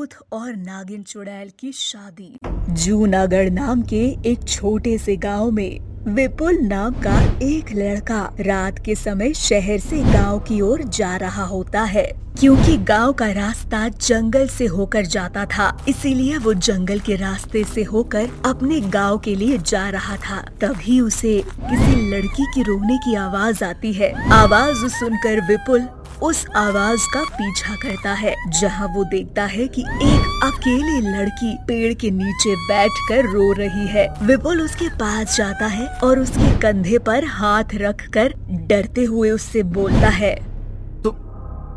भूत और नागिन चुड़ैल की शादी। जूनागढ़ नाम के एक छोटे से गांव में विपुल नाम का एक लड़का रात के समय शहर से गांव की ओर जा रहा होता है। क्योंकि गांव का रास्ता जंगल से होकर जाता था, इसीलिए वो जंगल के रास्ते से होकर अपने गांव के लिए जा रहा था। तभी उसे किसी लड़की की रोने की आवाज आती है। आवाज सुनकर विपुल उस आवाज का पीछा करता है, जहां वो देखता है कि एक अकेली लड़की पेड़ के नीचे बैठकर रो रही है। विपुल उसके पास जाता है और उसके कंधे पर हाथ रखकर डरते हुए उससे बोलता है,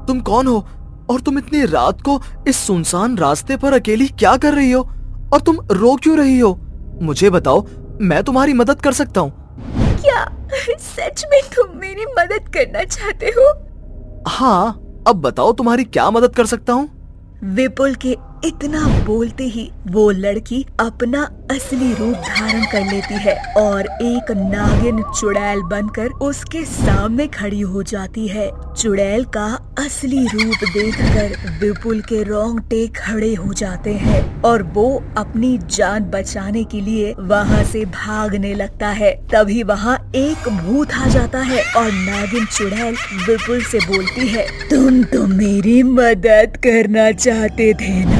तुम कौन हो और तुम इतनी रात को इस सुनसान रास्ते पर अकेली क्या कर रही हो और तुम रो क्यों रही हो? मुझे बताओ, मैं तुम्हारी मदद कर सकता हूँ। क्या सच में तुम मेरी मदद करना चाहते हो? हाँ, अब बताओ तुम्हारी क्या मदद कर सकता हूँ। विपुल के इतना बोलते ही वो लड़की अपना असली रूप धारण कर लेती है और एक नागिन चुड़ैल बनकर उसके सामने खड़ी हो जाती है। चुड़ैल का असली रूप देखकर विपुल के रोंगटे खड़े हो जाते हैं और वो अपनी जान बचाने के लिए वहाँ से भागने लगता है। तभी वहाँ एक भूत आ जाता है और नागिन चुड़ैल विपुल से बोलती है, तुम तो मेरी मदद करना चाहते थे ना,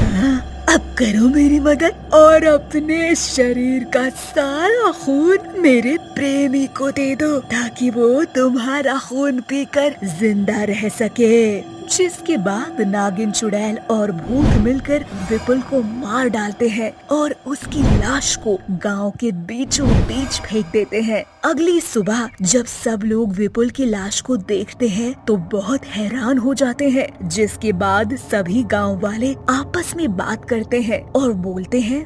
अब करो मेरी मदद और अपने शरीर का सारा खून मेरे प्रेमी को दे दो ताकि वो तुम्हारा खून पीकर जिंदा रह सके। जिसके बाद नागिन चुड़ैल और भूत मिलकर विपुल को मार डालते हैं और उसकी लाश को गांव के बीचों बीच फेंक देते हैं। अगली सुबह जब सब लोग विपुल की लाश को देखते हैं तो बहुत हैरान हो जाते हैं। जिसके बाद सभी गांव वाले आपस में बात करते हैं और बोलते हैं,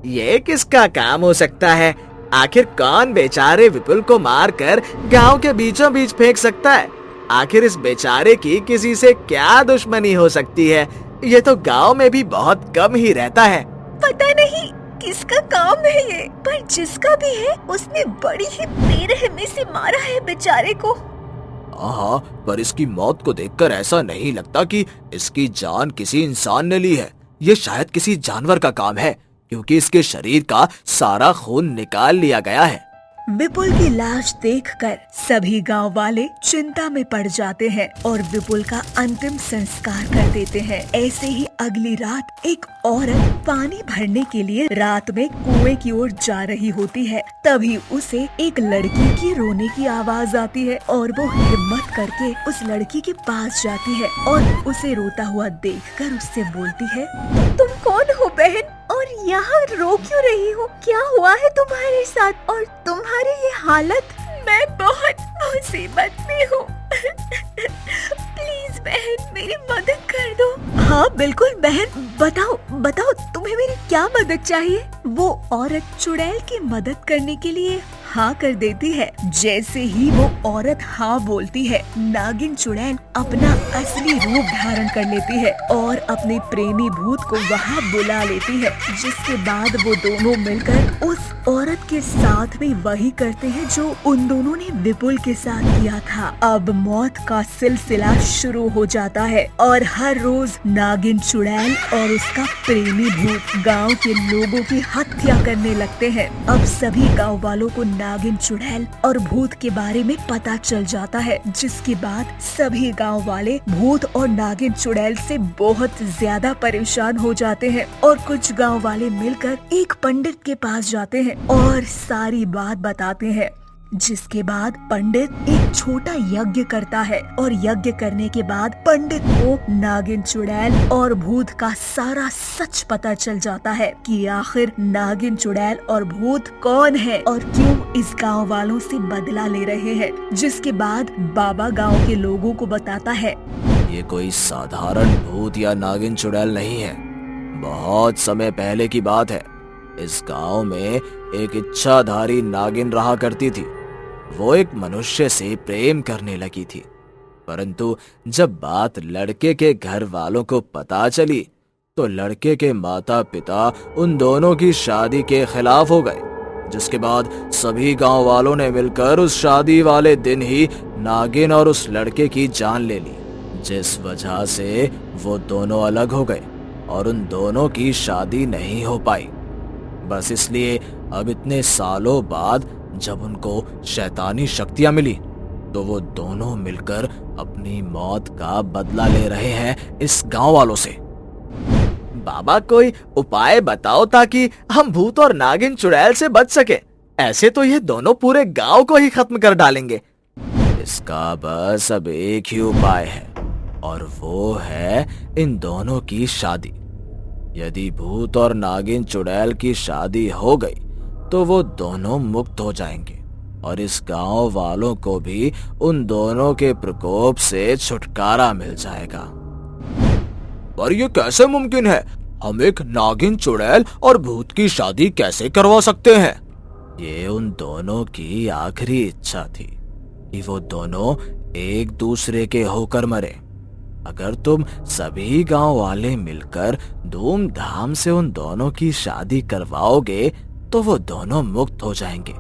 ये किसका काम हो सकता है? आखिर कौन बेचारे विपुल को मारकर गांव के बीचों बीच फेंक सकता है? आखिर इस बेचारे की किसी से क्या दुश्मनी हो सकती है? ये तो गांव में भी बहुत कम ही रहता है। पता नहीं किसका काम है ये, पर जिसका भी है उसने बड़ी ही बेरहमी से मारा है बेचारे को। हाँ, पर इसकी मौत को देखकर ऐसा नहीं लगता कि इसकी जान किसी इंसान ने ली है। ये शायद किसी जानवर का काम है, क्योंकि इसके शरीर का सारा खून निकाल लिया गया है। विपुल की लाश देखकर सभी गांव वाले चिंता में पड़ जाते हैं और विपुल का अंतिम संस्कार कर देते हैं। ऐसे ही अगली रात एक औरत पानी भरने के लिए रात में कुएं की ओर जा रही होती है। तभी उसे एक लड़की की रोने की आवाज आती है और वो हिम्मत करके उस लड़की के पास जाती है और उसे रोता हुआ देखकर उससे बोलती है, तुम कौन हो बहन और यहाँ रो क्यों रही हो? क्या हुआ है तुम्हारे साथ और तुम्हारी ये हालत? मैं बहुत मुसीबत में हूँ। प्लीज बहन मेरी मदद कर दो। हाँ बिल्कुल बहन, बताओ तुम्हें मेरी क्या मदद चाहिए? वो औरत चुड़ैल की मदद करने के लिए हाँ कर देती है। जैसे ही वो औरत हाँ बोलती है, नागिन चुड़ैल अपना असली रूप धारण कर लेती है और अपने प्रेमी भूत को वहाँ बुला लेती है। जिसके बाद वो दोनों मिलकर उस औरत के साथ भी वही करते हैं जो उन दोनों ने विपुल के साथ किया था। अब मौत का सिलसिला शुरू हो जाता है और हर रोज नागिन चुड़ैल और उसका प्रेमी भूत गांव के लोगों की हत्या करने लगते हैं। अब सभी गांव वालों को नागिन चुड़ैल और भूत के बारे में पता चल जाता है। जिसके बाद सभी गांव वाले भूत और नागिन चुड़ैल से बहुत ज्यादा परेशान हो जाते हैं और कुछ गांव वाले मिलकर एक पंडित के पास जाते हैं और सारी बात बताते हैं। जिसके बाद पंडित एक छोटा यज्ञ करता है और यज्ञ करने के बाद पंडित को नागिन चुड़ैल और भूत का सारा सच पता चल जाता है कि आखिर नागिन चुड़ैल और भूत कौन है और क्यों इस गांव वालों से बदला ले रहे हैं। जिसके बाद बाबा गांव के लोगों को बताता है, ये कोई साधारण भूत या नागिन चुड़ैल नहीं है। बहुत समय पहले की बात है। इस गांव में एक इच्छाधारी नागिन रहा करती थी। वो एक मनुष्य से प्रेम करने लगी थी, परंतु जब बात लड़के के घर वालों को पता चली तो लड़के के माता पिता उन दोनों की शादी के खिलाफ हो गए। जिसके बाद सभी गांव वालों ने मिलकर उस शादी वाले दिन ही नागिन और उस लड़के की जान ले ली, जिस वजह से वो दोनों अलग हो गए। और उन दोनों की शादी नहीं हो पाई। बस इसलिए अब इतने सालों बाद जब उनको शैतानी शक्तियां मिली तो वो दोनों मिलकर अपनी मौत का बदला ले रहे हैं इस गांव वालों से। बाबा कोई उपाय बताओ ताकि हम भूत और नागिन चुड़ैल से बच सके। ऐसे तो ये दोनों पूरे गांव को ही खत्म कर डालेंगे। इसका बस अब एक ही उपाय है और वो है इन दोनों की शादी। यदि भूत और नागिन चुड़ैल की शादी हो गई तो वो दोनों मुक्त हो जाएंगे और इस गांव वालों को भी उन दोनों के प्रकोप से छुटकारा मिल जाएगा। पर ये कैसे मुमकिन है? हम एक नागिन चुड़ैल और भूत की शादी कैसे करवा सकते हैं? ये उन दोनों की आखिरी इच्छा थी कि वो दोनों एक दूसरे के होकर मरे। अगर तुम सभी गांव वाले मिलकर धूमधाम से उन दोनों की शादी करवाओगे तो वो दोनों मुक्त हो जाएंगे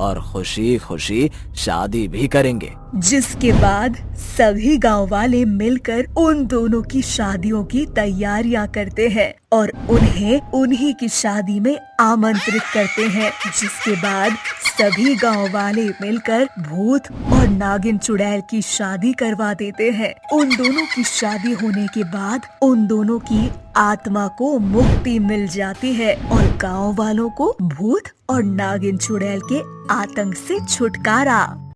और खुशी खुशी शादी भी करेंगे। जिसके बाद सभी गांव वाले मिलकर उन दोनों की शादियों की तैयारियां करते हैं और उन्हें उन्हीं की शादी में आमंत्रित करते हैं। जिसके बाद सभी गांव वाले मिलकर भूत और नागिन चुड़ैल की शादी करवा देते हैं। उन दोनों की शादी होने के बाद उन दोनों की आत्मा को मुक्ति मिल जाती है और गांव वालों को भूत और नागिन चुड़ैल के आतंक से छुटकारा।